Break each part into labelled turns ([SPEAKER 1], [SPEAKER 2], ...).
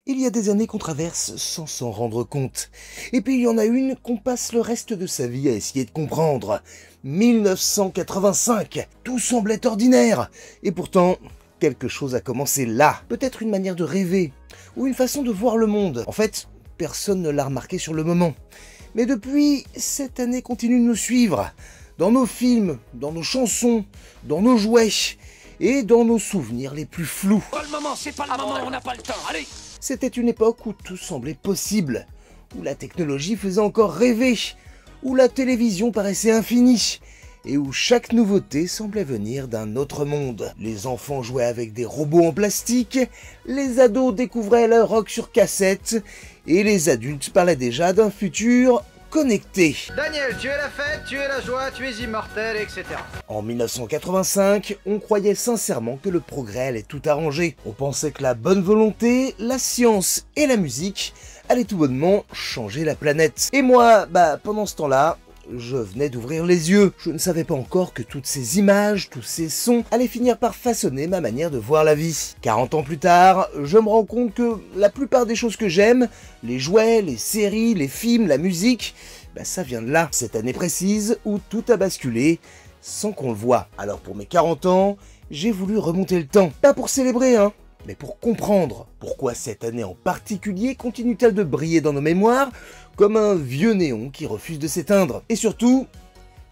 [SPEAKER 1] Il y a des années qu'on traverse sans s'en rendre compte. Et puis il y en a une qu'on passe le reste de sa vie à essayer de comprendre. 1985. Tout semblait ordinaire. Et pourtant, quelque chose a commencé là. Peut-être une manière de rêver. Ou une façon de voir le monde. En fait, personne ne l'a remarqué sur le moment. Mais depuis, cette année continue de nous suivre. Dans nos films, dans nos chansons, dans nos jouets et dans nos souvenirs les plus flous.
[SPEAKER 2] Pas le moment, c'est pas le moment, on n'a pas le temps, allez!
[SPEAKER 1] C'était une époque où tout semblait possible, où la technologie faisait encore rêver, où la télévision paraissait infinie, et où chaque nouveauté semblait venir d'un autre monde. Les enfants jouaient avec des robots en plastique, les ados découvraient le rock sur cassette, et les adultes parlaient déjà d'un futur connecté.
[SPEAKER 3] Daniel, tu es la fête, tu es la joie, tu es immortel, etc.
[SPEAKER 1] En 1985, on croyait sincèrement que le progrès allait tout arranger. On pensait que la bonne volonté, la science et la musique allaient tout bonnement changer la planète. Et moi, pendant ce temps-là, je venais d'ouvrir les yeux. Je ne savais pas encore que toutes ces images, tous ces sons allaient finir par façonner ma manière de voir la vie. 40 ans plus tard, je me rends compte que la plupart des choses que j'aime, les jouets, les séries, les films, la musique, ça vient de là. Cette année précise où tout a basculé sans qu'on le voie. Alors pour mes 40 ans, j'ai voulu remonter le temps. Pas pour célébrer, mais pour comprendre pourquoi cette année en particulier continue-t-elle de briller dans nos mémoires comme un vieux néon qui refuse de s'éteindre. Et surtout,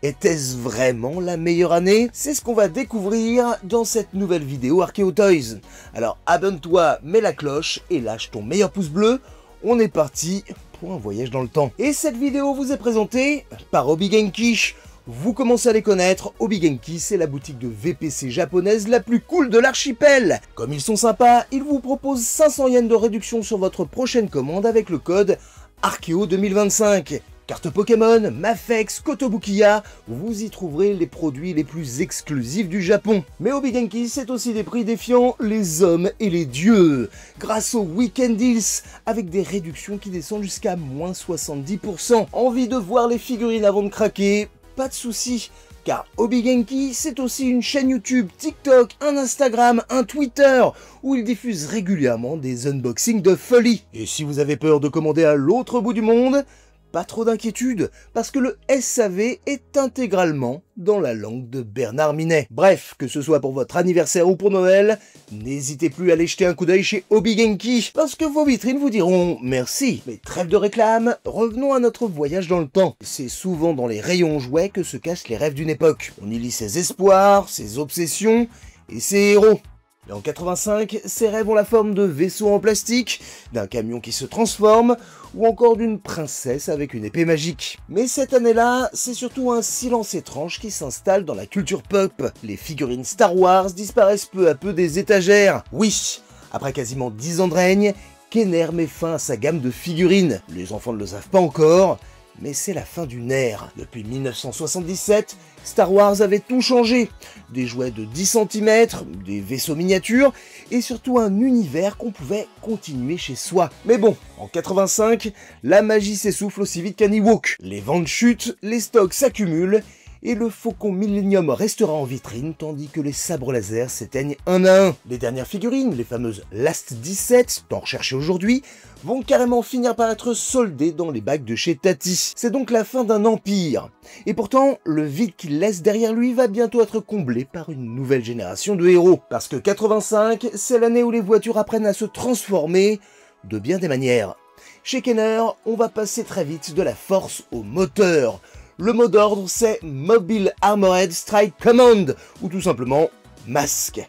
[SPEAKER 1] était-ce vraiment la meilleure année? C'est ce qu'on va découvrir dans cette nouvelle vidéo Archéo Toys. Alors abonne-toi, mets la cloche et lâche ton meilleur pouce bleu. On est parti pour un voyage dans le temps. Et cette vidéo vous est présentée par Hobby Genki. Vous commencez à les connaître, Hobby Genki, c'est la boutique de VPC japonaise la plus cool de l'archipel. Comme ils sont sympas, ils vous proposent 500 yens de réduction sur votre prochaine commande avec le code Archéo 2025. Cartes Pokémon, Mafex, Kotobukiya, vous y trouverez les produits les plus exclusifs du Japon. Mais Hobby Genki, c'est aussi des prix défiant les hommes et les dieux. Grâce aux Weekend Deals, avec des réductions qui descendent jusqu'à moins 70%. Envie de voir les figurines avant de craquer? Pas de soucis, car Hobby Genki, c'est aussi une chaîne YouTube, TikTok, un Instagram, un Twitter, où il diffuse régulièrement des unboxings de folie. Et si vous avez peur de commander à l'autre bout du monde, pas trop d'inquiétude, parce que le SAV est intégralement dans la langue de Bernard Minet. Bref, que ce soit pour votre anniversaire ou pour Noël, n'hésitez plus à aller jeter un coup d'œil chez Hobby Genki, parce que vos vitrines vous diront merci. Mais trêve de réclame, revenons à notre voyage dans le temps. C'est souvent dans les rayons jouets que se cachent les rêves d'une époque. On y lit ses espoirs, ses obsessions et ses héros. Et en 85, ces rêves ont la forme de vaisseaux en plastique, d'un camion qui se transforme, ou encore d'une princesse avec une épée magique. Mais cette année-là, c'est surtout un silence étrange qui s'installe dans la culture pop. Les figurines Star Wars disparaissent peu à peu des étagères. Oui, après quasiment 10 ans de règne, Kenner met fin à sa gamme de figurines. Les enfants ne le savent pas encore, mais c'est la fin d'une ère. Depuis 1977, Star Wars avait tout changé. Des jouets de 10 cm, des vaisseaux miniatures, et surtout un univers qu'on pouvait continuer chez soi. Mais bon, en 85, la magie s'essouffle aussi vite qu'un Ewok. Les ventes chutent, les stocks s'accumulent, et le Faucon Millennium restera en vitrine, tandis que les sabres laser s'éteignent un à un. Les dernières figurines, les fameuses Last 17, tant recherchées aujourd'hui, vont carrément finir par être soldées dans les bacs de chez Tati. C'est donc la fin d'un empire. Et pourtant, le vide qu'il laisse derrière lui va bientôt être comblé par une nouvelle génération de héros. Parce que 85, c'est l'année où les voitures apprennent à se transformer de bien des manières. Chez Kenner, on va passer très vite de la force au moteur. Le mot d'ordre, c'est Mobile Armored Strike Command, ou tout simplement Masque.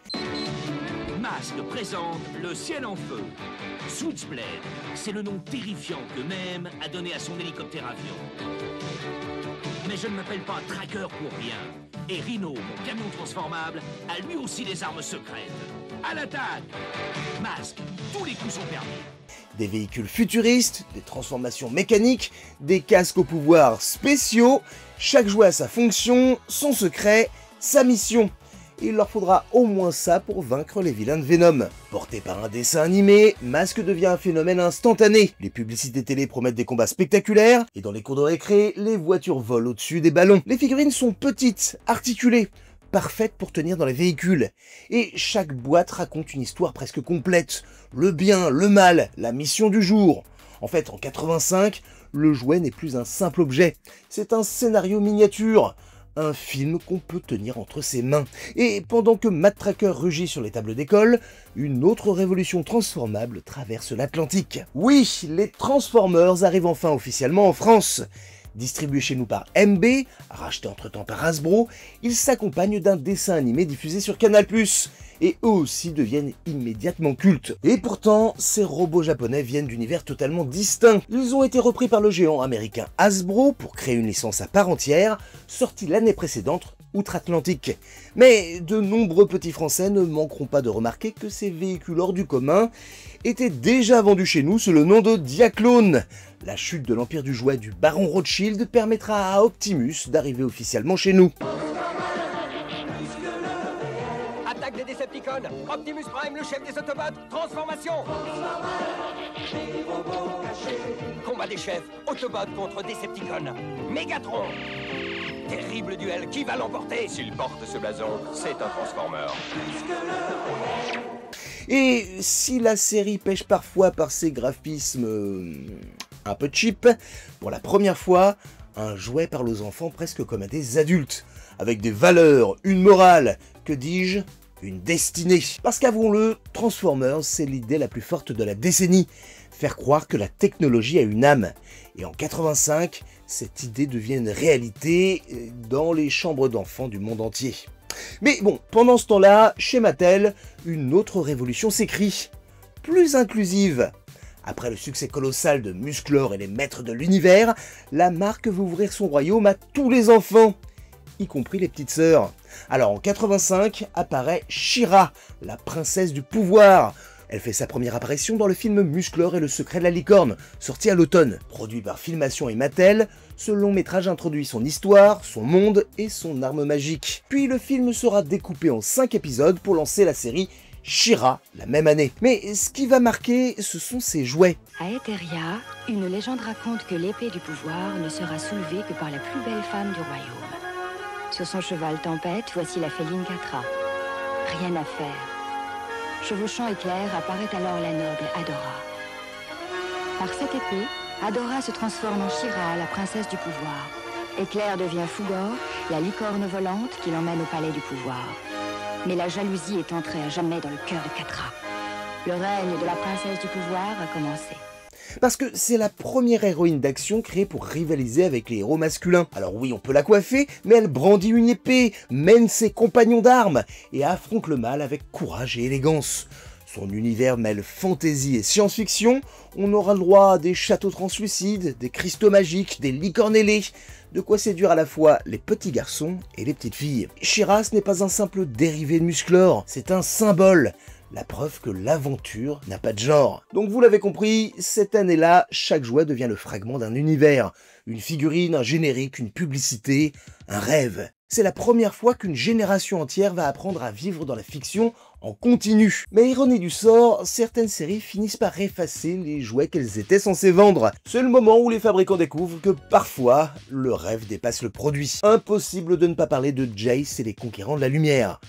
[SPEAKER 2] Masque présente le ciel en feu. Switchblade, c'est le nom terrifiant que Mem a donné à son hélicoptère-avion. Mais je ne m'appelle pas Tracker pour rien. Et Rhino, mon camion transformable, a lui aussi des armes secrètes. À l'attaque! Masque, tous les coups sont permis.
[SPEAKER 1] Des véhicules futuristes, des transformations mécaniques, des casques aux pouvoirs spéciaux, chaque jouet a sa fonction, son secret, sa mission. Il leur faudra au moins ça pour vaincre les vilains de Venom. Porté par un dessin animé, Masque devient un phénomène instantané. Les publicités télé promettent des combats spectaculaires, et dans les cours de récré, les voitures volent au-dessus des ballons. Les figurines sont petites, articulées, parfaite pour tenir dans les véhicules. Et chaque boîte raconte une histoire presque complète. Le bien, le mal, la mission du jour. En fait, en 85, le jouet n'est plus un simple objet. C'est un scénario miniature. Un film qu'on peut tenir entre ses mains. Et pendant que Matt Tracker rugit sur les tables d'école, une autre révolution transformable traverse l'Atlantique. Oui, les Transformers arrivent enfin officiellement en France. Distribué chez nous par MB, racheté entre-temps par Hasbro, ils s'accompagnent d'un dessin animé diffusé sur Canal+, et eux aussi deviennent immédiatement cultes. Et pourtant, ces robots japonais viennent d'univers totalement distincts. Ils ont été repris par le géant américain Hasbro pour créer une licence à part entière, sortie l'année précédente outre-Atlantique. Mais de nombreux petits Français ne manqueront pas de remarquer que ces véhicules hors du commun étaient déjà vendus chez nous sous le nom de Diaclone. La chute de l'empire du jouet du baron Rothschild permettra à Optimus d'arriver officiellement chez nous.
[SPEAKER 4] Attaque des Decepticons, Optimus Prime, le chef des Autobots, transformation. Combat des chefs, Autobots contre Decepticons, Megatron. Terrible duel, qui va l'emporter? S'il porte ce blason, c'est un Transformer.
[SPEAKER 1] Et si la série pêche parfois par ses graphismes un peu cheap, pour la première fois, un jouet parle aux enfants presque comme à des adultes, avec des valeurs, une morale, que dis-je, une destinée. Parce qu'avouons-le, Transformers, c'est l'idée la plus forte de la décennie, faire croire que la technologie a une âme. Et en 85, cette idée devient une réalité dans les chambres d'enfants du monde entier. Mais bon, pendant ce temps-là, chez Mattel, une autre révolution s'écrit, plus inclusive. Après le succès colossal de Musclor et les maîtres de l'univers, la marque veut ouvrir son royaume à tous les enfants, y compris les petites sœurs. Alors en 85 apparaît She-Ra, la princesse du pouvoir. Elle fait sa première apparition dans le film Musclor et le secret de la licorne, sorti à l'automne. Produit par Filmation et Mattel, ce long métrage introduit son histoire, son monde et son arme magique. Puis le film sera découpé en 5 épisodes pour lancer la série She-Ra la même année. Mais ce qui va marquer, ce sont ses jouets.
[SPEAKER 5] À Etheria, une légende raconte que l'épée du pouvoir ne sera soulevée que par la plus belle femme du royaume. Sur son cheval Tempête, voici la féline Catra. Rien à faire. Chevauchant Éclair, apparaît alors la noble Adora. Par cette épée, Adora se transforme en She-Ra, la princesse du pouvoir. Éclair devient Fougor, la licorne volante qui l'emmène au palais du pouvoir. Mais la jalousie est entrée à jamais dans le cœur de Catra. Le règne de la princesse du pouvoir a commencé.
[SPEAKER 1] Parce que c'est la première héroïne d'action créée pour rivaliser avec les héros masculins. Alors oui, on peut la coiffer, mais elle brandit une épée, mène ses compagnons d'armes et affronte le mal avec courage et élégance. Son univers mêle fantaisie et science-fiction, on aura le droit à des châteaux translucides, des cristaux magiques, des licornes ailées, de quoi séduire à la fois les petits garçons et les petites filles. She-Ra, ce n'est pas un simple dérivé de Musclor, c'est un symbole. La preuve que l'aventure n'a pas de genre. Donc vous l'avez compris, cette année-là, chaque jouet devient le fragment d'un univers. Une figurine, un générique, une publicité, un rêve. C'est la première fois qu'une génération entière va apprendre à vivre dans la fiction en continu. Mais ironie du sort, certaines séries finissent par effacer les jouets qu'elles étaient censées vendre. C'est le moment où les fabricants découvrent que parfois, le rêve dépasse le produit. Impossible de ne pas parler de Jace et les Conquérants de la Lumière.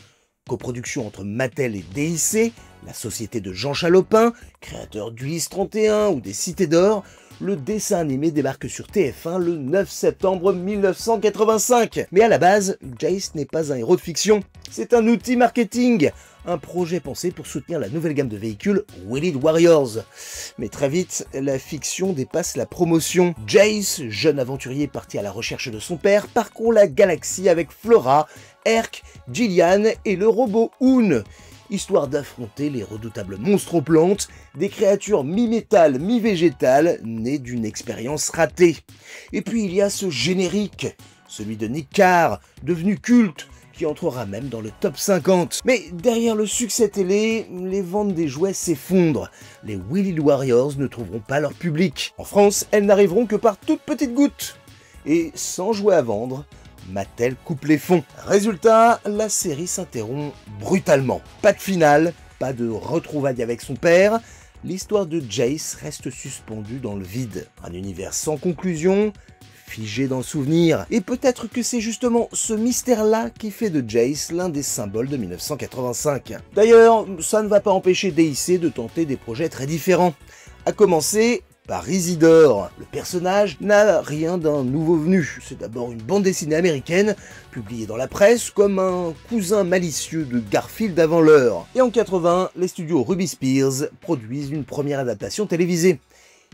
[SPEAKER 1] Coproduction entre Mattel et DIC, la société de Jean Chalopin, créateur d'Ulysse 31 ou des Cités d'Or, le dessin animé débarque sur TF1 le 9 septembre 1985. Mais à la base, Jace n'est pas un héros de fiction, c'est un outil marketing, un projet pensé pour soutenir la nouvelle gamme de véhicules Wheeled Warriors. Mais très vite, la fiction dépasse la promotion. Jace, jeune aventurier parti à la recherche de son père, parcourt la galaxie avec Flora, Herc, Gillian et le robot Hoon, histoire d'affronter les redoutables monstres aux plantes, des créatures mi-métal, mi-végétales, nées d'une expérience ratée. Et puis il y a ce générique, celui de Nick Carr, devenu culte, qui entrera même dans le top 50. Mais derrière le succès télé, les ventes des jouets s'effondrent. Les Wheeled Warriors ne trouveront pas leur public. En France, elles n'arriveront que par toutes petites gouttes. Et sans jouets à vendre, Mattel coupe les fonds. Résultat, la série s'interrompt brutalement. Pas de finale, pas de retrouvailles avec son père. L'histoire de Jace reste suspendue dans le vide. Un univers sans conclusion, figé dans le souvenir. Et peut-être que c'est justement ce mystère-là qui fait de Jace l'un des symboles de 1985. D'ailleurs, ça ne va pas empêcher DIC de tenter des projets très différents. À commencer par Isidore. Le personnage n'a rien d'un nouveau venu. C'est d'abord une bande dessinée américaine, publiée dans la presse comme un cousin malicieux de Garfield avant l'heure. Et en 80, les studios Ruby Spears produisent une première adaptation télévisée.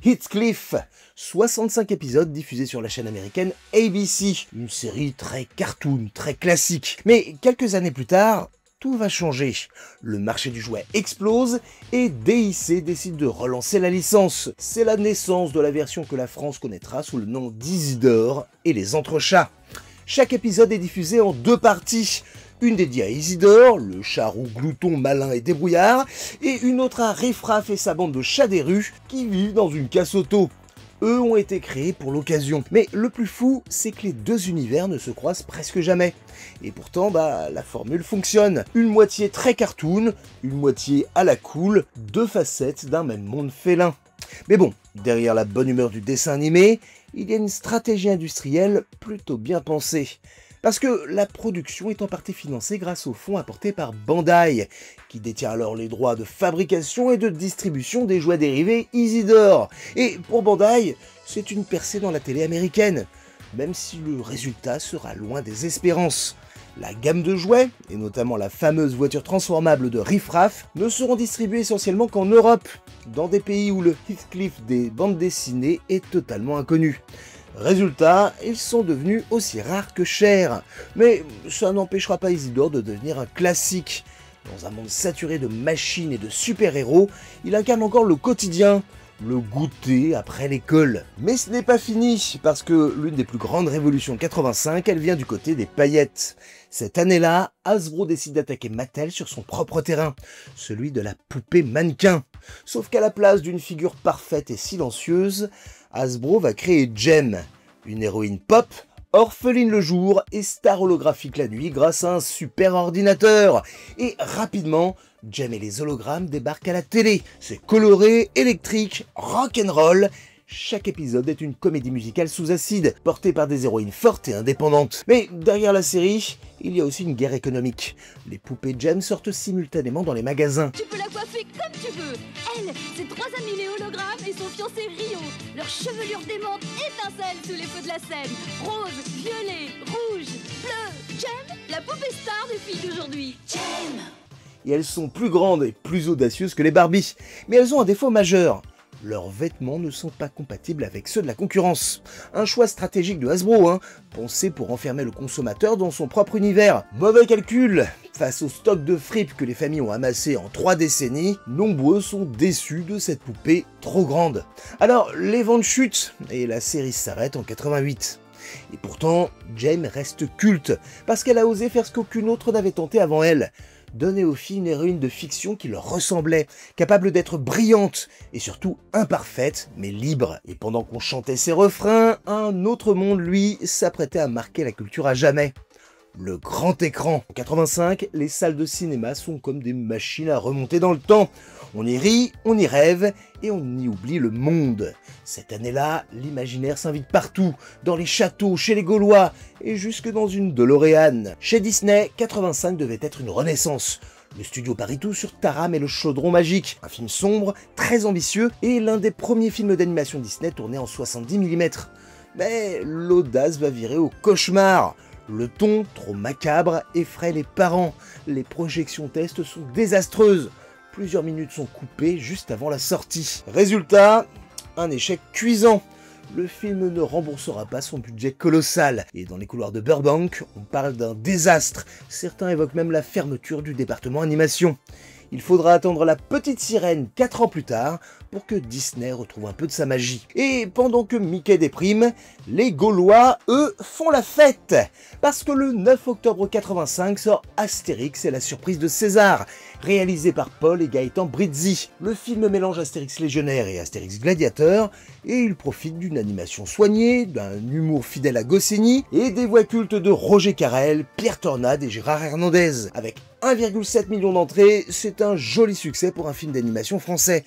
[SPEAKER 1] Heathcliff, 65 épisodes diffusés sur la chaîne américaine ABC. Une série très cartoon, très classique. Mais quelques années plus tard, tout va changer. Le marché du jouet explose et DIC décide de relancer la licence. C'est la naissance de la version que la France connaîtra sous le nom d'Isidore et les Entrechats. Chaque épisode est diffusé en 2 parties. Une dédiée à Isidore, le charroux glouton malin et débrouillard, et une autre à Riffraff et sa bande de chats des rues qui vivent dans une casse auto. Eux ont été créés pour l'occasion. Mais le plus fou, c'est que les 2 univers ne se croisent presque jamais. Et pourtant, la formule fonctionne. Une moitié très cartoon, une moitié à la cool, 2 facettes d'un même monde félin. Mais bon, derrière la bonne humeur du dessin animé, il y a une stratégie industrielle plutôt bien pensée. Parce que la production est en partie financée grâce aux fonds apportés par Bandai, qui détient alors les droits de fabrication et de distribution des jouets dérivés Isidore. Et pour Bandai, c'est une percée dans la télé américaine, même si le résultat sera loin des espérances. La gamme de jouets, et notamment la fameuse voiture transformable de Riffraff, ne seront distribués essentiellement qu'en Europe, dans des pays où le Heathcliff des bandes dessinées est totalement inconnu. Résultat, ils sont devenus aussi rares que chers. Mais ça n'empêchera pas Isidore de devenir un classique. Dans un monde saturé de machines et de super-héros, il incarne encore le quotidien, le goûter après l'école. Mais ce n'est pas fini, parce que l'une des plus grandes révolutions de 85, elle vient du côté des paillettes. Cette année-là, Hasbro décide d'attaquer Mattel sur son propre terrain, celui de la poupée mannequin. Sauf qu'à la place d'une figure parfaite et silencieuse, Hasbro va créer Jem, une héroïne pop, orpheline le jour et star holographique la nuit grâce à un super ordinateur. Et rapidement, Jem et les hologrammes débarquent à la télé. C'est coloré, électrique, rock'n'roll. Chaque épisode est une comédie musicale sous acide, portée par des héroïnes fortes et indépendantes. Mais derrière la série, il y a aussi une guerre économique. Les poupées Jem sortent simultanément dans les magasins.
[SPEAKER 6] Tu peux la coiffer comme tu veux. Elle, ses 3 amis les hologrammes et son fiancé Rio. Leur chevelure démente étincelle sous les feux de la scène. Rose, violet, rouge, bleu. Jem, la poupée star des filles d'aujourd'hui. Jem.
[SPEAKER 1] Et elles sont plus grandes et plus audacieuses que les Barbie. Mais elles ont un défaut majeur. Leurs vêtements ne sont pas compatibles avec ceux de la concurrence. Un choix stratégique de Hasbro, pensé pour enfermer le consommateur dans son propre univers. Mauvais calcul. Face au stock de fripes que les familles ont amassé en 3 décennies, nombreux sont déçus de cette poupée trop grande. Alors, les ventes chutent et la série s'arrête en 88. Et pourtant, Jem reste culte, parce qu'elle a osé faire ce qu'aucune autre n'avait tenté avant elle. Donner aux filles une héroïne de fiction qui leur ressemblait, capable d'être brillante et surtout imparfaite, mais libre. Et pendant qu'on chantait ses refrains, un autre monde, lui, s'apprêtait à marquer la culture à jamais. Le grand écran. En 85, les salles de cinéma sont comme des machines à remonter dans le temps. On y rit, on y rêve et on y oublie le monde. Cette année-là, l'imaginaire s'invite partout, dans les châteaux, chez les Gaulois et jusque dans une DeLorean. Chez Disney, 85 devait être une renaissance. Le studio parie tout sur Taram et le chaudron magique, un film sombre, très ambitieux et l'un des premiers films d'animation Disney tournés en 70 mm. Mais l'audace va virer au cauchemar. Le ton, trop macabre, effraie les parents. Les projections tests sont désastreuses. Plusieurs minutes sont coupées juste avant la sortie. Résultat, un échec cuisant. Le film ne remboursera pas son budget colossal. Et dans les couloirs de Burbank, on parle d'un désastre. Certains évoquent même la fermeture du département animation. Il faudra attendre La Petite Sirène 4 ans plus tard pour que Disney retrouve un peu de sa magie. Et pendant que Mickey déprime, les Gaulois, eux, font la fête. Parce que le 9 octobre 85 sort Astérix et la surprise de César, réalisé par Paul et Gaëtan Brizzi. Le film mélange Astérix légionnaire et Astérix gladiateur, et il profite d'une animation soignée, d'un humour fidèle à Goscinny, et des voix cultes de Roger Carrel, Pierre Tornade et Gérard Hernandez. Avec 1,7 million d'entrées, c'est un joli succès pour un film d'animation français.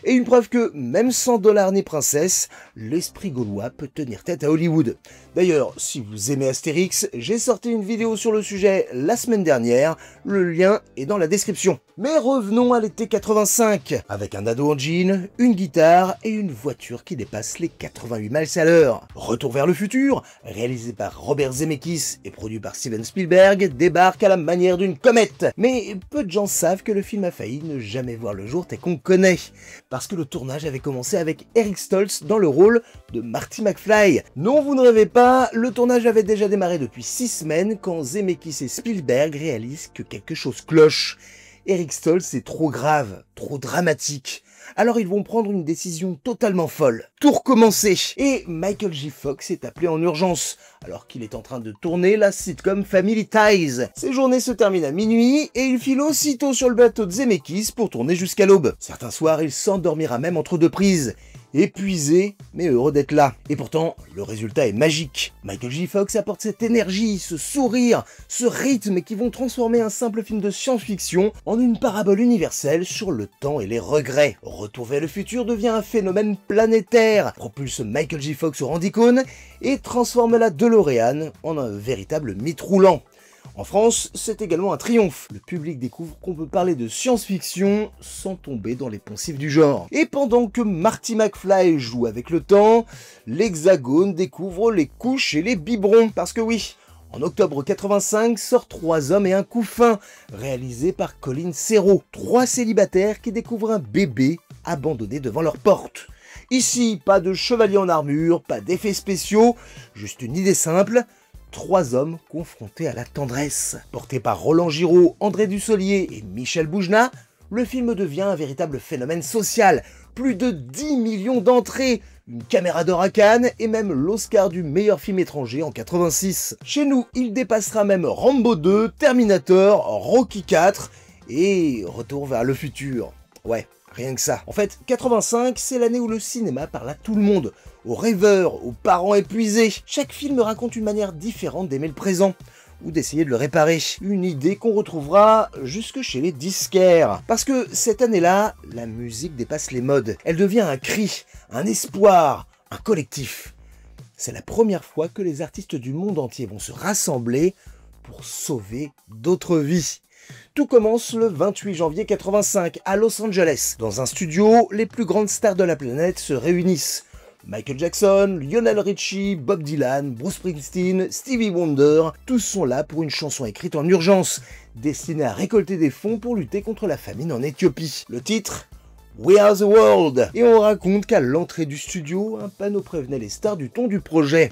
[SPEAKER 1] Et une preuve que, même sans dollars ni princesse, l'esprit gaulois peut tenir tête à Hollywood. D'ailleurs, si vous aimez Astérix, j'ai sorti une vidéo sur le sujet la semaine dernière, le lien est dans la description. Mais revenons à l'été 85, avec un ado en jean, une guitare et une voiture qui dépasse les 88 miles à l'heure. Retour vers le futur, réalisé par Robert Zemeckis et produit par Steven Spielberg, débarque à la manière d'une comète. Mais peu de gens savent que le film a failli ne jamais voir le jour tel qu'on connaît, parce que le tournage avait commencé avec Eric Stoltz dans le rôle de Marty McFly. Non, vous ne rêvez pas, le tournage avait déjà démarré depuis 6 semaines quand Zemeckis et Spielberg réalisent que quelque chose cloche. Eric Stoltz est trop grave, trop dramatique. Alors ils vont prendre une décision totalement folle. Tout recommencer. Et Michael J. Fox est appelé en urgence, alors qu'il est en train de tourner la sitcom Family Ties. Ses journées se terminent à minuit, et il file aussitôt sur le bateau de Zemeckis pour tourner jusqu'à l'aube. Certains soirs, il s'endormira même entre deux prises. Épuisé, mais heureux d'être là. Et pourtant, le résultat est magique. Michael J. Fox apporte cette énergie, ce sourire, ce rythme qui vont transformer un simple film de science-fiction en une parabole universelle sur le temps et les regrets. Retour vers le futur devient un phénomène planétaire, propulse Michael J. Fox au Randicone et transforme la DeLorean en un véritable mythe roulant. En France, c'est également un triomphe. Le public découvre qu'on peut parler de science-fiction sans tomber dans les poncifs du genre. Et pendant que Marty McFly joue avec le temps, l'Hexagone découvre les couches et les biberons. Parce que oui, en octobre 85 sort 3 hommes et un couffin, réalisé par Colin Serrault. 3 célibataires qui découvrent un bébé abandonné devant leur porte. Ici, pas de chevalier en armure, pas d'effets spéciaux, juste une idée simple. 3 hommes confrontés à la tendresse. Porté par Roland Giraud, André Dussolier et Michel Boujna, le film devient un véritable phénomène social. Plus de 10 millions d'entrées, une caméra d'or à Cannes et même l'Oscar du meilleur film étranger en 86. Chez nous, il dépassera même Rambo 2, Terminator, Rocky 4 et Retour vers le futur. Ouais. Rien que ça. En fait, 85, c'est l'année où le cinéma parle à tout le monde, aux rêveurs, aux parents épuisés. Chaque film raconte une manière différente d'aimer le présent, ou d'essayer de le réparer. Une idée qu'on retrouvera jusque chez les disquaires. Parce que cette année-là, la musique dépasse les modes. Elle devient un cri, un espoir, un collectif. C'est la première fois que les artistes du monde entier vont se rassembler pour sauver d'autres vies. Tout commence le 28 janvier 85 à Los Angeles. Dans un studio, les plus grandes stars de la planète se réunissent. Michael Jackson, Lionel Richie, Bob Dylan, Bruce Springsteen, Stevie Wonder, tous sont là pour une chanson écrite en urgence, destinée à récolter des fonds pour lutter contre la famine en Éthiopie. Le titre ? We Are the World. Et on raconte qu'à l'entrée du studio, un panneau prévenait les stars du ton du projet.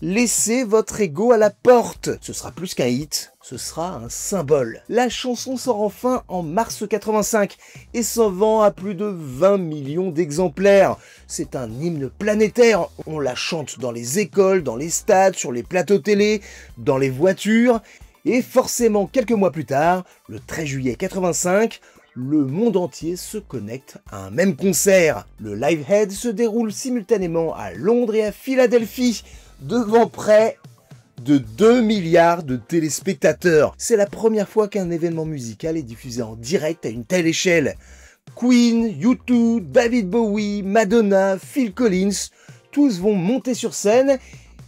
[SPEAKER 1] Laissez votre ego à la porte. Ce sera plus qu'un hit, ce sera un symbole. La chanson sort enfin en mars 85 et s'en vend à plus de 20 millions d'exemplaires. C'est un hymne planétaire, on la chante dans les écoles, dans les stades, sur les plateaux télé, dans les voitures. Et forcément, quelques mois plus tard, le 13 juillet 85, le monde entier se connecte à un même concert. Le Live Aid se déroule simultanément à Londres et à Philadelphie, devant près de 2 milliards de téléspectateurs. C'est la première fois qu'un événement musical est diffusé en direct à une telle échelle. Queen, U2, David Bowie, Madonna, Phil Collins, tous vont monter sur scène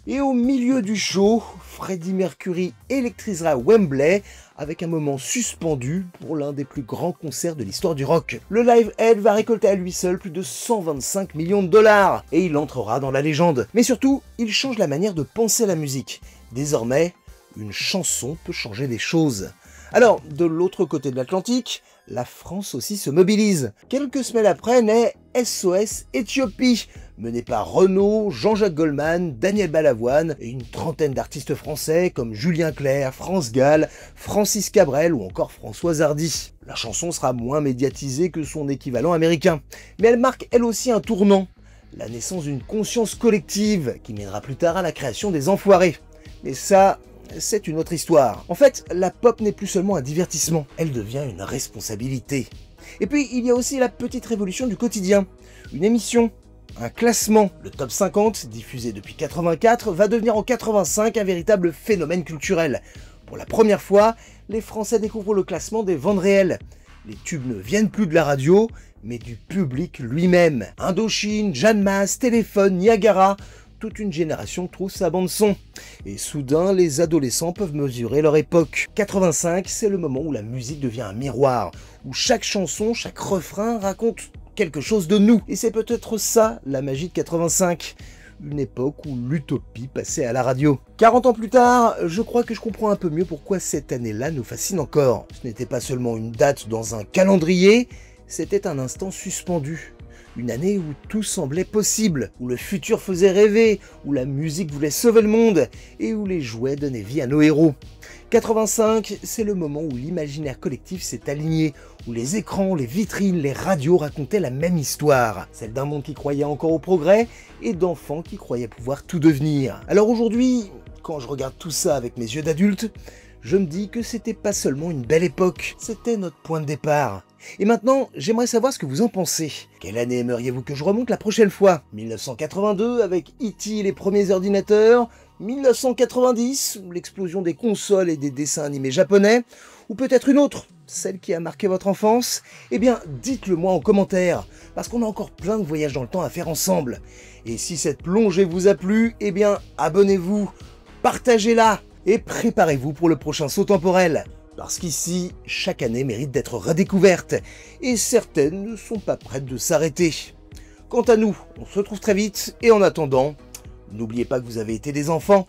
[SPEAKER 1] et au milieu du show, Freddie Mercury électrisera Wembley avec un moment suspendu pour l'un des plus grands concerts de l'histoire du rock. Le Live Aid va récolter à lui seul plus de 125 millions de dollars et il entrera dans la légende. Mais surtout, il change la manière de penser la musique. Désormais, une chanson peut changer des choses. Alors, de l'autre côté de l'Atlantique, la France aussi se mobilise. Quelques semaines après naît SOS Éthiopie, mené par Renaud, Jean-Jacques Goldman, Daniel Balavoine et une trentaine d'artistes français comme Julien Clerc, France Gall, Francis Cabrel ou encore Françoise Hardy. La chanson sera moins médiatisée que son équivalent américain, mais elle marque elle aussi un tournant, la naissance d'une conscience collective qui mènera plus tard à la création des Enfoirés. Mais ça, c'est une autre histoire. En fait, la pop n'est plus seulement un divertissement, elle devient une responsabilité. Et puis, il y a aussi la petite révolution du quotidien, une émission, un classement. Le top 50, diffusé depuis 84, va devenir en 85 un véritable phénomène culturel. Pour la première fois, les Français découvrent le classement des ventes réelles. Les tubes ne viennent plus de la radio, mais du public lui-même. Indochine, Jeanne Masse, Téléphone, Niagara, toute une génération trouve sa bande-son. Et soudain, les adolescents peuvent mesurer leur époque. 85, c'est le moment où la musique devient un miroir, où chaque chanson, chaque refrain raconte quelque chose de nous. Et c'est peut-être ça, la magie de 85. Une époque où l'utopie passait à la radio. 40 ans plus tard, je crois que je comprends un peu mieux pourquoi cette année-là nous fascine encore. Ce n'était pas seulement une date dans un calendrier, c'était un instant suspendu. Une année où tout semblait possible, où le futur faisait rêver, où la musique voulait sauver le monde et où les jouets donnaient vie à nos héros. 85, c'est le moment où l'imaginaire collectif s'est aligné, où les écrans, les vitrines, les radios racontaient la même histoire, celle d'un monde qui croyait encore au progrès et d'enfants qui croyaient pouvoir tout devenir. Alors aujourd'hui, quand je regarde tout ça avec mes yeux d'adulte, je me dis que c'était pas seulement une belle époque, c'était notre point de départ. Et maintenant, j'aimerais savoir ce que vous en pensez. Quelle année aimeriez-vous que je remonte la prochaine fois? 1982 avec E.T. et les premiers ordinateurs, 1990, l'explosion des consoles et des dessins animés japonais, ou peut-être une autre, celle qui a marqué votre enfance? Eh bien, dites-le moi en commentaire, parce qu'on a encore plein de voyages dans le temps à faire ensemble. Et si cette plongée vous a plu, eh bien, abonnez-vous, partagez-la, et préparez-vous pour le prochain saut temporel. Parce qu'ici, chaque année mérite d'être redécouverte, et certaines ne sont pas prêtes de s'arrêter. Quant à nous, on se retrouve très vite, et en attendant, n'oubliez pas que vous avez été des enfants.